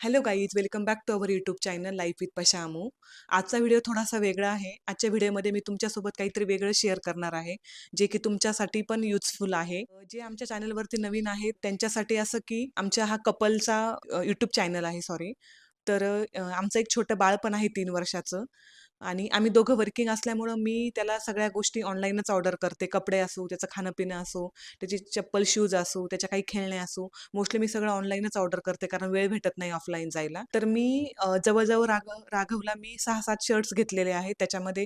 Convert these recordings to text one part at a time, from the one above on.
Hello guys, welcome back to our YouTube channel life with पशामू. आजचा video थोडासा वेगळा आहे. आजच्या व्हिडिओमध्ये मी तुमच्यासोबत काहीतरी वेगळं शेअर करणार आहे, जे की तुमच्यासाठी पण युजफुल आहे. जे आमच्या चॅनलवरती नवीन आहेत त्यांच्यासाठी असं की आमच्या हा कपलचा यूट्यूब चॅनल आहे, सॉरी. तर आमचं एक छोटं बाळ पण आहे 3 वर्षाचं. आणि आम्ही दोघं वर्किंग असल्यामुळं मी त्याला सगळ्या गोष्टी ऑनलाईनच ऑर्डर करते. कपडे असो, त्याचं खाणं-पिणं असो, त्याची चप्पल, शूज असो, त्याच्या काही खेळणे असो, मोस्टली मी सगळं ऑनलाईनच ऑर्डर करते कारण वेळ भेटत नाही ऑफलाईन जायला. तर मी जवळ-जवळ राघवला मी 6-7 शर्ट्स घेतलेले आहेत. त्याच्यामध्ये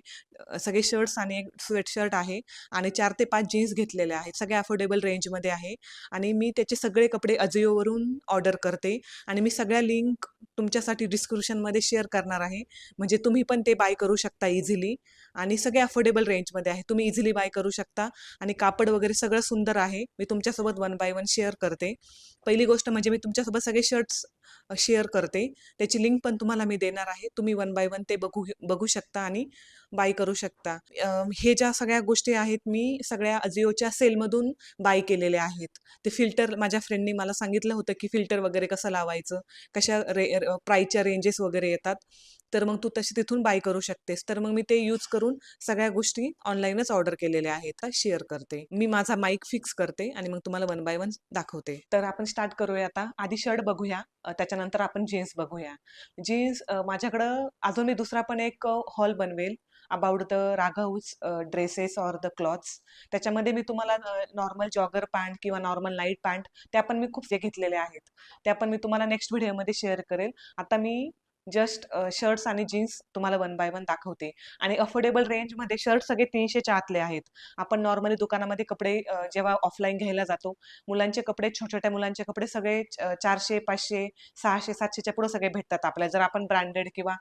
सगळे शर्ट्स आणि एक स्वेटशर्ट आहे आणि 4 ते 5 जीन्स घेतलेले आहेत. सगळे अफोर्डेबल रेंजमध्ये आहे आणि मी त्याचे सगळे कपडे अजिओवरून ऑर्डर करते आणि मी सगळ्या लिंक तुमच्यासाठी डिस्क्रिप्शनमध्ये शेअर करणार आहे. म्हणजे तुम्ही पण ते बाय करू शकता इझिली आणि सगळे अफोर्डेबल रेंजमध्ये आहे. तुम्ही इझिली बाय करू शकता आणि कापड वगैरे सगळं सुंदर आहे. मी तुमच्यासोबत वन बाय वन शेअर करते. पहिली गोष्ट म्हणजे मी तुमच्यासोबत सगळे शर्ट्स शेअर करते. त्याची लिंक पण तुम्हाला मी देणार आहे. तुम्ही वन बाय वन ते बघू बघू शकता आणि बाय करू शकता. हे ज्या सगळ्या गोष्टी आहेत मी सगळ्या अजिओच्या सेलमधून बाय केलेल्या आहेत. ते फिल्टर माझ्या फ्रेंडनी मला सांगितलं होतं की फिल्टर वगैरे कसं लावायचं, कशा प्राईसच्या रेंजेस वगैरे येतात. तर मग तू तशी तिथून बाय करू शकतेस. तर मग मी ते यूज करून सगळ्या गोष्टी ऑनलाईनच ऑर्डर केलेल्या आहेत. शेअर करते. मी माझा माईक फिक्स करते आणि मग तुम्हाला वन बाय वन दाखवते. तर आपण स्टार्ट करूया आता. आधी शर्ट बघूया, त्याच्यानंतर आपण जीन्स बघूया. जीन्स माझ्याकडं अजून मी दुसरा पण एक हॉल बनवेल about the Raghav's dresses or the clothes. त्याच्यामध्ये मी तुम्हाला नॉर्मल जॉगर पॅन्ट किंवा नॉर्मल नाईट पॅन्ट त्या पण मी खूप घेतलेल्या आहेत. त्या पण मी तुम्हाला नेक्स्ट व्हिडिओमध्ये शेअर करेल. आता मी जस्ट शर्ट्स आणि जीन्स तुम्हाला वन बाय वन दाखवते. आणि अफोर्डेबल रेंजमध्ये शर्ट सगळे 300च्या आतले आहेत. आपण नॉर्मली दुकानामध्ये कपडे जेव्हा ऑफलाईन घ्यायला जातो, मुलांचे कपडे, छोट्या मुलांचे कपडे सगळे 400, 500, 600, 700च्या पुढे सगळे भेटतात आपल्याला. जर आपण ब्रँडेड किंवा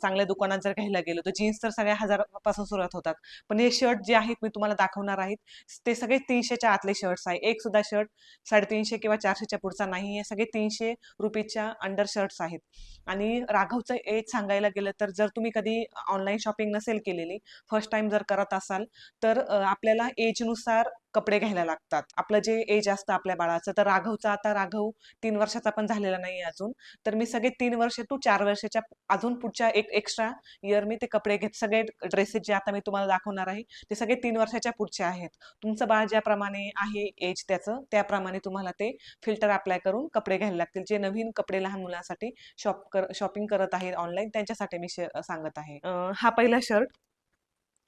चांगल्या दुकानात जर घ्यायला गेलो तर जीन्स तर सगळ्या 1000पासून सुरुवात होतात. पण हे शर्ट जे आहेत मी तुम्हाला दाखवणार आहेत ते सगळे 300च्या आतले शर्ट्स आहे. एक सुद्धा शर्ट 350 किंवा 400च्या पुढचा नाही आहे. सगळे 300 रुपीजच्या अंडर शर्ट्स आहेत. आणि राघवचं एज सांगायला गेलं तर जर तुम्ही कधी ऑनलाईन शॉपिंग नसेल केलेली, फर्स्ट टाइम जर करत असाल तर आपल्याला एजनुसार कपडे घ्यायला लागतात. आपलं जे एज असतं आपल्या बाळाचं, तर आता राघव 3 वर्षाचा पण झालेला नाही अजून. तर मी सगळे 3 वर्ष टू 4 वर्षाच्या अजून पुढच्या एक एक्स्ट्रा इयर मी ते कपडे घेत, सगळे ड्रेसेस जे आता मी तुम्हाला दाखवणार आहे ते सगळे 3 वर्षाच्या पुढचे आहेत. तुमचं बाळ ज्याप्रमाणे आहे एज त्याचं, त्याप्रमाणे तुम्हाला ते फिल्टर अप्लाय करून कपडे घ्यायला लागतील. जे नवीन कपडे लहान मुलांसाठी शॉपिंग करत आहेत ऑनलाईन त्यांच्यासाठी मी सांगत आहे. हा पहिला शर्ट.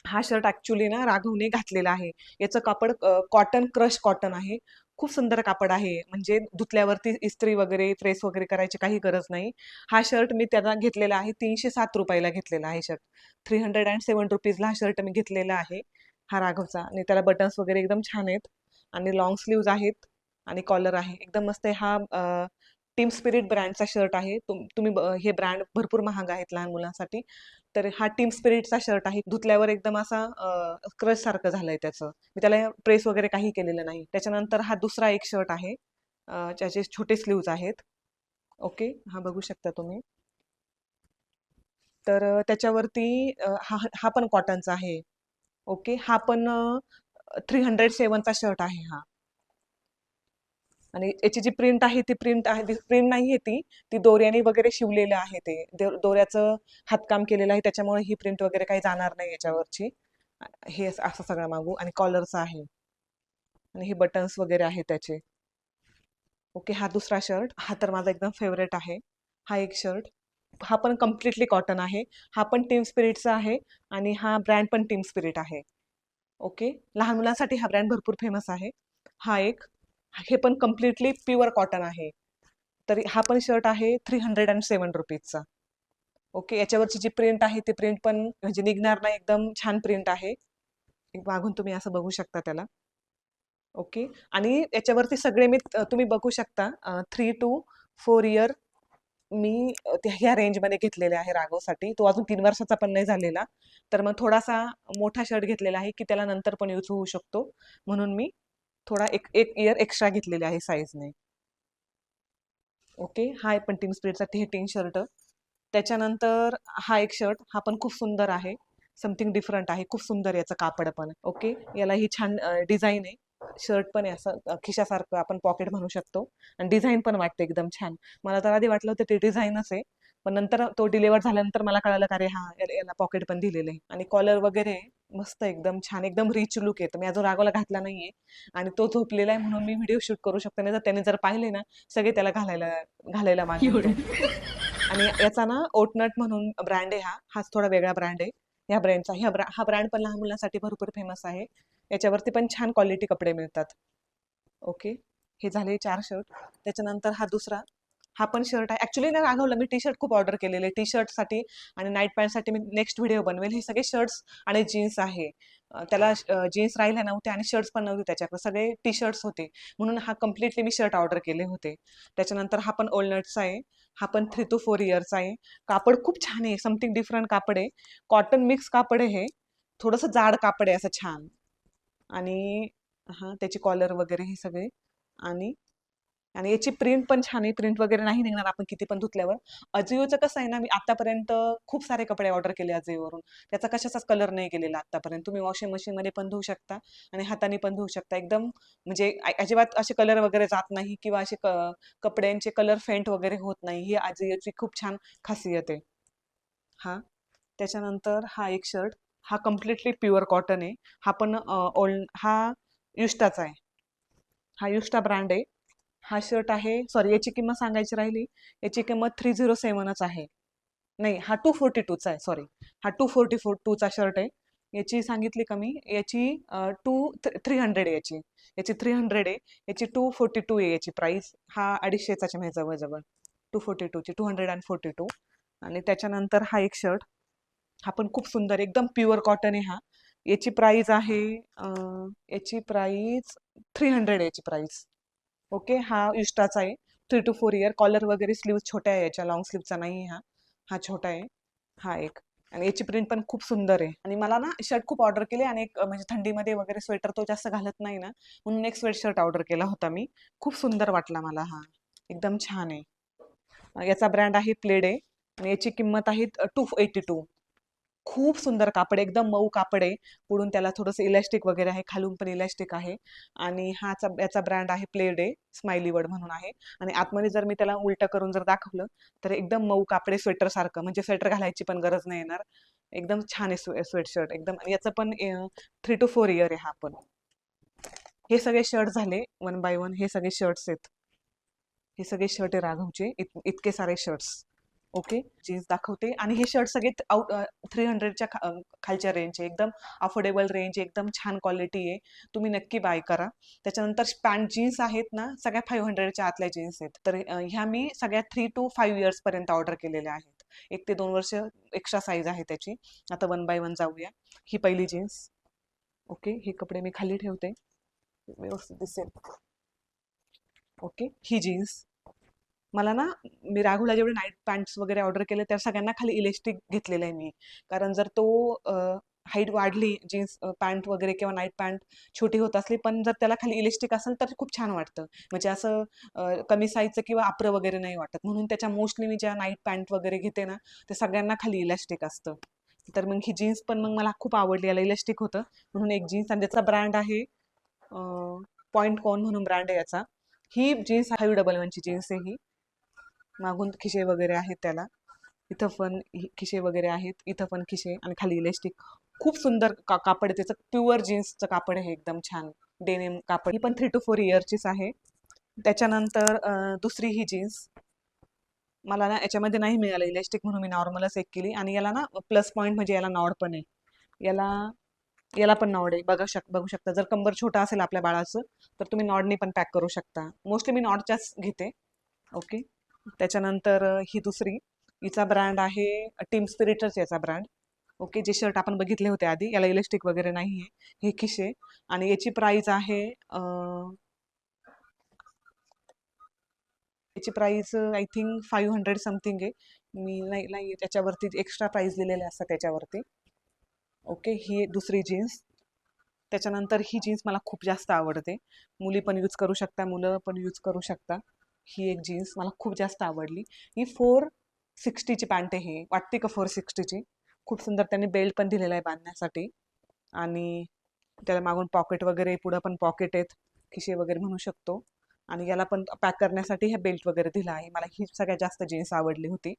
हा शर्ट ऍक्च्युली ना राघवने घातलेला आहे. याचं कापड कॉटन, क्रश कॉटन आहे. खूप सुंदर कापड आहे. म्हणजे धुतल्यावरती इस्त्री वगैरे, प्रेस वगैरे करायची काही गरज नाही. हा शर्ट मी त्याला घेतलेला आहे. 307 रुपयाला घेतलेला आहे शर्ट. 307 रुपीजला हा शर्ट मी घेतलेला आहे. हा राघवचा. आणि त्याला बटन्स वगैरे एकदम छान आहेत आणि लॉंग स्लीव्ज आहेत आणि कॉलर आहे. एकदम मस्त आहे. हा टीम स्पिरिट ब्रँडचा शर्ट आहे. तुम्ही हे ब्रँड भरपूर महाग आहेत लहान मुलांसाठी. तर हा टीम स्पिरिटचा शर्ट आहे. धुतल्यावर एकदम असा क्रश सारखं झालंय त्याचं. मी त्याला प्रेस वगैरे काही केलेलं नाही. त्याच्यानंतर हा दुसरा एक शर्ट आहे. ज्याचे छोटे स्लीव्ज आहेत. ओके, हा बघू शकता तुम्ही. तर त्याच्यावरती हा हा पण कॉटनचा आहे. ओके, हा पण 307चा शर्ट आहे हा. आणि याची जी प्रिंट आहे ती प्रिंट नाहीये ती ती दोऱ्याने वगैरे शिवलेलं आहे. ते दोऱ्याचं हातकाम केलेलं आहे, त्याच्यामुळे ही प्रिंट वगैरे काही जाणार नाही याच्यावरची. हे असं सगळं मागू आणि कॉलरचं आहे आणि हे बटन्स वगैरे आहे त्याचे. ओके, हा दुसरा शर्ट. हा तर माझा एकदम फेवरेट आहे. हा एक शर्ट. हा पण कम्प्लिटली कॉटन आहे. हा पण टीम स्पिरिटचा आहे आणि हा ब्रँड पण टीम स्पिरिट आहे. ओके, लहान मुलांसाठी हा ब्रँड भरपूर फेमस आहे. हा एक. हे पण कम्प्लिटली प्युअर कॉटन आहे. तरी हा पण शर्ट आहे 307 रुपीजचा. ओके, याच्यावरची जी प्रिंट आहे ती प्रिंट पण म्हणजे निघणार नाही, एकदम छान प्रिंट आहे. मागून तुम्ही असं बघू शकता त्याला. ओके, आणि याच्यावरती सगळे मी तुम्ही बघू शकता 3 to 4 इयर मी ह्या रेंजमध्ये घेतलेले आहे राघवसाठी. तो अजून 3 वर्षाचा पण नाही झालेला. तर मग थोडासा मोठा शर्ट घेतलेला आहे की त्याला नंतर पण यूज होऊ शकतो. म्हणून मी थोडा एक एक इयर एक्स्ट्रा घेतलेले आहे साईजने. ओके, हा पण टीम स्पिरिटचा हे 3 शर्ट. त्याच्यानंतर हा एक शर्ट. हा पण खूप सुंदर आहे. समथिंग डिफरंट आहे. खूप सुंदर याचं कापड पण. ओके, याला ही छान डिझाईन आहे. शर्ट पण आहे असं खिशासारखं, आपण पॉकेट म्हणू शकतो. आणि डिझाईन पण वाटते एकदम छान. मला तर आधी वाटलं होतं ते डिझाईनच आहे, पण नंतर तो डिलिव्हर झाल्यानंतर मला कळालं का अरे हा याला पॉकेट पण दिलेलं आहे. आणि कॉलर वगैरे मस्त एकदम छान, एकदम रिच लुक येतो. मी अजून रागवला घातला नाहीये आणि तो झोपलेला आहे म्हणून मी व्हिडिओ शूट करू शकते, नाही तर त्याने जर पाहिले ना सगळे त्याला घालायला घालायला मागेल तो. आणि याचा ना ओटनट म्हणून ब्रँड आहे, हाच थोडा वेगळा ब्रँड आहे. ह्या ब्रँडचा हा ब्रँड पण लहान मुलांसाठी भरपूर फेमस आहे. याच्यावरती पण छान क्वालिटी कपडे मिळतात. ओके, हे झाले 4 शर्ट. त्याच्यानंतर हा दुसरा, हा पण शर्ट आहे. ऍक्च्युली ना राघवला मी टी शर्ट खूप ऑर्डर केलेले, टी शर्टसाठी आणि नाईट पॅन्टसाठी मी नेक्स्ट व्हिडिओ बनवेल. हे सगळे शर्ट्स आणि जीन्स आहे. त्याला जीन्स राहिल्या नव्हत्या आणि शर्ट्स पण नव्हते त्याच्याकडे, सगळे टी शर्ट्स होते. म्हणून हा कम्प्लिटली मी शर्ट ऑर्डर केले होते. त्याच्यानंतर हा पण ओलनटचा आहे. हा पण 3 to 4 इयर्सचा आहे. कापड खूप छान आहे, समथिंग डिफरंट कापड आहे. कॉटन मिक्स कापड आहे हे. थोडंसं जाड कापड आहे असं छान. आणि हां, त्याची कॉलर वगैरे हे सगळे. आणि आणि याची प्रिंट पण छान आहे. प्रिंट वगैरे नाही निघणार आपण किती पण धुतल्यावर. अजिओचं कसं आहे ना, मी आतापर्यंत खूप सारे कपडे ऑर्डर केले अजिओवरून. त्याचा कशाचाच कलर नाही गेलेला आतापर्यंत. तुम्ही वॉशिंग मशीनमध्ये पण धुवू शकता आणि हाताने पण धुवू शकता. एकदम म्हणजे अजिबात असे कलर वगैरे जात नाही किंवा असे कपड्यांचे कलर फेंट वगैरे होत नाही. ही अजिओची खूप छान खासियत आहे. हां. त्याच्यानंतर हा एक शर्ट, हा कम्प्लिटली प्युअर कॉटन आहे. हा पण हा युस्टाचा आहे. हा युस्टा ब्रँड आहे. हा शर्ट आहे, सॉरी याची किंमत सांगायची राहिली. याची किंमत 307च आहे. नाही, हा 242चा आहे, सॉरी. हा 242चा शर्ट आहे. याची सांगितली कमी, याची 300 आहे याची. याची 300 आहे. याची 242 आहे याची प्राइस. हा 250चा आहे जवळ-जवळ. 242ची 242. आणि त्याच्यानंतर हा एक शर्ट, हा पण खूप सुंदर एकदम प्युअर कॉटन आहे हा. याची प्राइस आहे याची प्राइस 300 आहे याची प्राइस. ओके, हा इष्टाचा आहे. 3 to 4 इयर. कॉलर वगैरे स्लीव्ह छोट्या आहे याच्या, लॉंग स्लीव्हचा नाही हा. हा छोटा आहे. हा एक. आणि याची प्रिंट पण खूप सुंदर आहे. आणि मला ना शर्ट खूप ऑर्डर केले आणि एक म्हणजे थंडीमध्ये वगैरे स्वेटर तो जास्त घालत नाही ना, म्हणून एक स्वेट शर्ट ऑर्डर केला होता मी. खूप सुंदर वाटला मला हा. एकदम छान आहे. याचा ब्रँड आहे प्लेड आहे आणि याची किंमत आहे 282. खूप सुंदर कापड आहे, एकदम मऊ कापड आहे. पुढून त्याला थोडंसं इलॅस्टिक वगैरे आहे, खालून पण इलॅस्टिक आहे. आणि याचा ब्रँड आहे प्लेड आहे, स्माइली वर्ड म्हणून आहे. आणि आतमध्ये जर मी त्याला उलटं करून जर दाखवलं तर एकदम मऊ कापड आहे, स्वेटर सारखं, म्हणजे स्वेटर घालायची पण गरज नाही येणार. एकदम छान आहे स्वेटशर्ट एकदम. याचं पण 3 to 4 इयर आहे हा पण. हे सगळे शर्ट झाले 1 by 1. हे सगळे शर्ट्स आहेत. हे सगळे शर्ट आहे राघवचे, इतके सारे शर्ट्स. ओके, जीन्स दाखवते. आणि हे शर्ट सगळे 300च्या खालच्या रेंजचे, एकदम अफोर्डेबल रेंज, एकदम छान क्वालिटी आहे. तुम्ही नक्की बाय करा. त्याच्यानंतर पॅन्ट जीन्स आहेत ना, सगळ्या 500च्या आतल्या जीन्स आहेत. तर ह्या मी सगळ्या 3 to 5 इयर्स पर्यंत ऑर्डर केलेल्या आहेत. 1 ते 2 वर्ष एक्स्ट्रा साईज आहे त्याची. आता 1 by 1 जाऊया. ही पहिली जीन्स. ओके, हे कपडे मी खाली ठेवते, व्यवस्थित दिसेल. ओके, ही जीन्स. मला ना, मी राघवला जेवढे नाईट पॅन्ट्स वगैरे ऑर्डर केले त्या सगळ्यांना खाली इलेस्टिक घेतलेलं आहे मी. कारण जर तो हाईट वाढली, जीन्स पॅन्ट वगैरे किंवा नाईट पॅन्ट छोटी होत असली, पण जर त्याला खाली इलेस्टिक असेल तर खूप छान वाटतं. म्हणजे असं कमी साईजचं किंवा आपरं वगैरे नाही वाटत. म्हणून त्याच्या मोस्टली मी ज्या नाईट पॅन्ट वगैरे घेते ना, ते सगळ्यांना खाली इलॅस्टिक असतं. तर मग ही जीन्स पण मग मला खूप आवडली, याला इलॅस्टिक होतं म्हणून एक जीन्स. आणि त्याचा ब्रँड आहे पॉइंट कॉन म्हणून ब्रँड आहे याचा. ही जीन्स 511ची जीन्स आहे ही. मागून खिशे वगैरे आहेत त्याला. इथं पण खिशे वगैरे आहेत, इथं पण खिशे आणि खाली इलेस्टिक. खूप सुंदर कापड आहे त्याचं, प्युअर जीन्सचं कापड आहे एकदम छान, डेनिम कापड. ही पण 3 to 4 इयरचीच आहे. त्याच्यानंतर दुसरी ही जीन्स मला ना याच्यामध्ये नाही मिळालं इलेस्टिक, म्हणून मी नॉर्मलच एक केली. आणि याला ना प्लस पॉईंट म्हणजे याला नॉड पण आहे. याला याला पण नॉड आहे, बघू शकता. जर कंबर छोटा असेल आपल्या बाळाचं तर तुम्ही नॉडनी पण पॅक करू शकता. मोस्टली मी नॉडच्याच घेते. ओके, त्याच्यानंतर ही दुसरी, हिचा ब्रँड आहे टीम स्पिरिटच याचा ब्रँड. ओके, जे शर्ट आपण बघितले होते आधी, याला इलेस्टिक वगैरे नाही आहे. हे खिशे. आणि याची प्राइस आहे याची प्राइस आय थिंक 500 समथिंग आहे. मी नाही त्याच्यावरती एक्स्ट्रा प्राइस दिलेले असतात त्याच्यावरती. ओके, ही दुसरी जीन्स. त्याच्यानंतर ही जीन्स मला खूप जास्त आवडते. मुली पण यूज करू शकता, मुलं पण यूज करू शकता. ही एक जीन्स मला खूप जास्त आवडली. ही 460ची पॅन्ट आहे, वाटते का 460ची. खूप सुंदर, त्यांनी बेल्ट पण दिलेला आहे बांधण्यासाठी. आणि त्याला मागून पॉकेट वगैरे, पुढं पण पॉकेट आहेत, खिशे वगैरे म्हणू शकतो. आणि याला पण पॅक करण्यासाठी हे बेल्ट वगैरे दिला आहे. मला ही सगळ्यात जास्त जीन्स आवडली होती.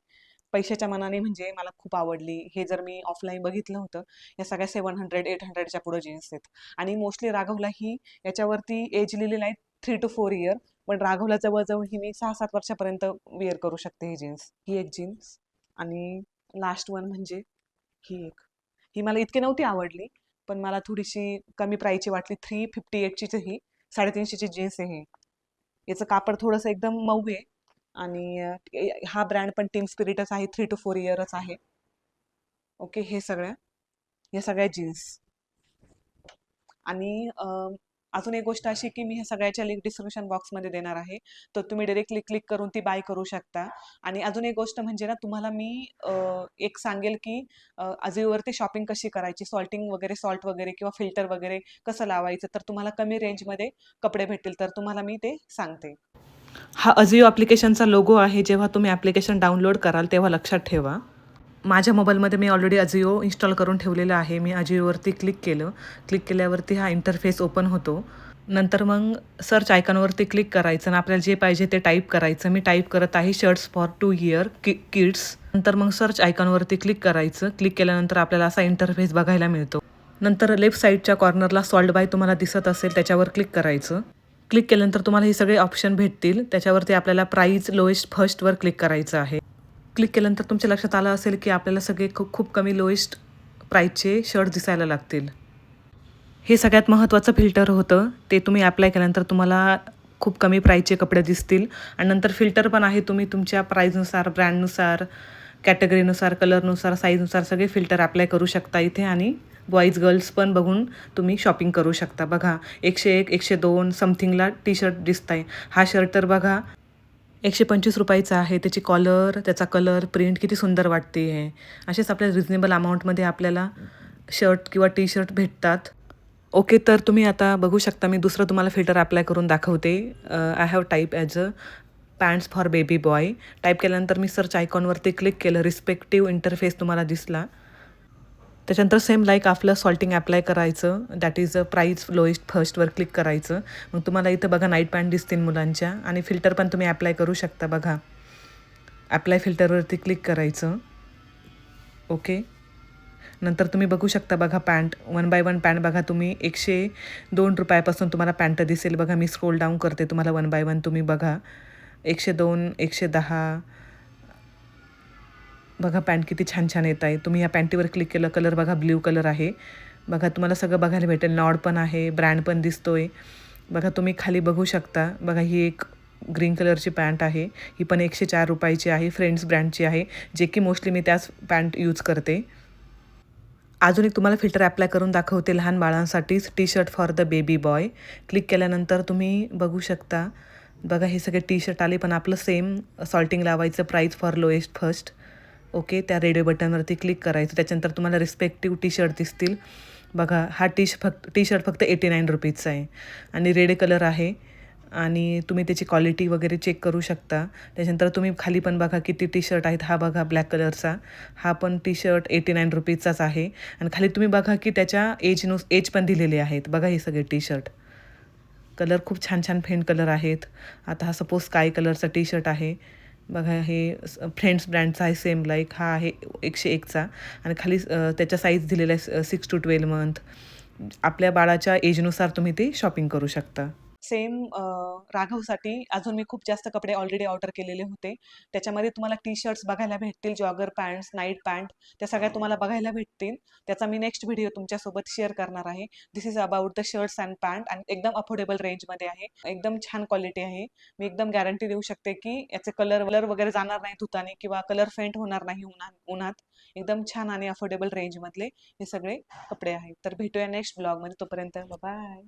पैशाच्या मानाने म्हणजे मला खूप आवडली. हे जर मी ऑफलाईन बघितलं होतं, या सगळ्या 700-800च्या पुढे जीन्स आहेत. आणि मोस्टली राघवला ही याच्यावरती एज लिहिलेलं आहे 3 to 4 इयर. पण राघवला जवळजवळ ही मी 6-7 वर्षापर्यंत वेअर करू शकते ही जीन्स. ही एक जीन्स. आणि लास्ट वन म्हणजे ही एक. ही मला इतकी नव्हती आवडली, पण मला थोडीशी कमी प्राईसची वाटली. 358चीच ही 350ची जीन्स आहे ही. याचं कापड थोडंसं एकदम मऊ आहे. आणि हा ब्रँड पण टीम स्पिरिटच आहे, 3 to 4 इयरच आहे. ओके, या सगळ्या जीन्स. आणि अजून एक गोष्ट अशी की मी ह्या सगळ्याच्या लिंक डिस्क्रिप्शन बॉक्समध्ये देणार आहे, तर तुम्ही डायरेक्टली क्लिक करून ती बाय करू शकता. आणि अजून एक गोष्ट म्हणजे ना, तुम्हाला मी एक सांगेल की अजिओवरती शॉपिंग कशी करायची, सॉल्ट वगैरे किंवा फिल्टर वगैरे कसं लावायचं, तर तुम्हाला कमी रेंजमध्ये कपडे भेटतील, तर तुम्हाला मी ते सांगते. हा अजिओ ॲप्लिकेशनचा लोगो आहे. जेव्हा तुम्ही ॲप्लिकेशन डाउनलोड कराल तेव्हा लक्षात ठेवा. माझ्या मोबाईलमध्ये मी ऑलरेडी अजिओ इन्स्टॉल करून ठेवलेलं आहे. मी अजिओवरती क्लिक केलं. क्लिक केल्यावरती हा इंटरफेस ओपन होतो. नंतर मग सर्च आयकॉनवरती क्लिक करायचं आणि आपल्याला जे पाहिजे ते टाईप करायचं. मी टाईप करत आहे शर्ट्स फॉर 2 इयर किड्स. नंतर मग सर्च आयकॉनवरती क्लिक करायचं. क्लिक केल्यानंतर आपल्याला असा इंटरफेस बघायला मिळतो. नंतर लेफ्ट साईडच्या कॉर्नरला सॉल्ट बाय तुम्हाला दिसत असेल, त्याच्यावर क्लिक करायचं. क्लिक केल्यानंतर तुम्हाला हे सगळे ऑप्शन भेटतील. त्याच्यावरती आपल्याला प्राईस लोएस्ट फर्स्टवर क्लिक करायचं आहे. क्लिक केल्यानंतर तुमच्या लक्षात आलं असेल की आपल्याला सगळे खूप कमी लोएस्ट प्राईसचे शर्ट दिसायला लागतील. हे सगळ्यात महत्त्वाचं फिल्टर होतं. ते तुम्ही ॲप्लाय केल्यानंतर तुम्हाला खूप कमी प्राईसचे कपडे दिसतील. आणि नंतर फिल्टर पण आहे. तुम्ही तुमच्या प्राईजनुसार, ब्रँडनुसार, कॅटेगरीनुसार, कलरनुसार, साईजनुसार सगळे फिल्टर ॲप्लाय करू शकता इथे. आणि बॉईज गर्ल्स पण बघून तुम्ही शॉपिंग करू शकता. बघा 101, 102 समथिंगला टी शर्ट दिसत आहे. हा शर्ट तर बघा 125 रुपयाचा आहे. त्याची कॉलर, त्याचा कलर, प्रिंट किती सुंदर वाटते आहे. असेच आपल्या रिजनेबल अमाऊंटमध्ये आपल्याला शर्ट किंवा टी शर्ट भेटतात. ओके, तर तुम्ही आता बघू शकता, मी दुसरं तुम्हाला फिल्टर ॲप्लाय करून दाखवते. I have type as a pants for baby boy. Type केल्यानंतर मी सर्च आयकॉनवरती क्लिक केलं. रिस्पेक्टिव्ह इंटरफेस तुम्हाला दिसला. त्याच्यानंतर सेम लाईक आपलं सॉल्टिंग ॲप्लाय करायचं. That is a price lowest first var click करायचं. मग तुम्हाला इथं बघा नाईट पॅन्ट दिसतील मुलांच्या. आणि फिल्टर पण तुम्ही ॲप्लाय करू शकता. बघा ॲप्लाय फिल्टरवरती क्लिक करायचं. ओके, नंतर तुम्ही बघू शकता. बघा पॅन्ट 1 बाय 1 पॅन्ट बघा तुम्ही 102 रुपयापासून तुम्हाला पॅन्ट दिसेल. बघा मी स्क्रोल डाऊन करते, तुम्हाला 1 बाय 1 तुम्ही बघा. 102, 110. बघा पॅन्ट किती छान छान येत आहे. तुम्ही या पॅन्टीवर क्लिक केलं, कलर बघा ब्ल्यू कलर आहे. बघा तुम्हाला सगळं बघायला भेटेल. नॉड पण आहे, ब्रँड पण दिसतोय. बघा तुम्ही खाली बघू शकता. बघा ही एक ग्रीन कलरची पॅन्ट आहे. ही पण 104 रुपयाची आहे. फ्रेंड्स ब्रँडची आहे, जे की मोस्टली मी त्याच पॅन्ट यूज करते. अजून एक तुम्हाला फिल्टर ॲप्लाय करून दाखवते लहान बाळांसाठीच. T shirt for the baby boy. Click केल्यानंतर तुम्ही बघू शकता. बघा हे सगळे टी शर्ट आले, पण आपलं सेम सॉल्टिंग लावायचं. Price for lowest first. Okay, त्या रेडिओ बटनवरती क्लिक करायचं. त्याच्यानंतर तुम्हाला रिस्पेक्टिव्ह टी शर्ट दिसतील. बघा हा टी शर्ट फक्त 89 रुपीजचा आहे आणि रेड कलर आहे. आणि तुम्ही त्याची क्वालिटी वगैरे चेक करू शकता. त्याच्यानंतर तुम्ही खाली पण बघा किती टी शर्ट आहेत. हा बघा ब्लॅक कलरचा, हा पण टी शर्ट 89 रुपीजचाच आहे. आणि खाली तुम्ही बघा की त्याच्या एज पण दिलेले आहेत. बघा हे सगळे टी शर्ट कलर खूप छान छान फेंट कलर आहेत. आता हा सपोज स्काय कलरचा टी शर्ट आहे. बघा हे फ्रेंड्स ब्रँडचा आहे. सेम लाईक हा आहे 101चा. आणि खाली त्याच्या साईज दिलेला आहे 6 to 12 मंथ. आपल्या बाळाच्या एजनुसार तुम्ही ते शॉपिंग करू शकता. सेम राघवसाठी अजून मी खूप जास्त कपडे ऑलरेडी ऑर्डर केलेले होते. त्याच्यामध्ये तुम्हाला टी शर्ट्स बघायला भेटतील, जॉगर पॅन्ट्स, नाईट पॅन्ट, त्या सगळ्या तुम्हाला बघायला भेटतील. त्याचा मी नेक्स्ट व्हिडिओ तुमच्यासोबत शेअर करणार आहे. This is about the shirts and pant. आणि एकदम अफोर्डेबल रेंजमध्ये आहे. एकदम छान क्वालिटी आहे. मी एकदम गॅरंटी देऊ शकते की याचे कलर वगैरे जाणार नाही धुताने किंवा कलर फेंट होणार नाही उन्हात. एकदम छान आणि अफोर्डेबल रेंजमधले हे सगळे कपडे आहेत. तर भेटूया नेक्स्ट ब्लॉगमध्ये. तोपर्यंत बाय.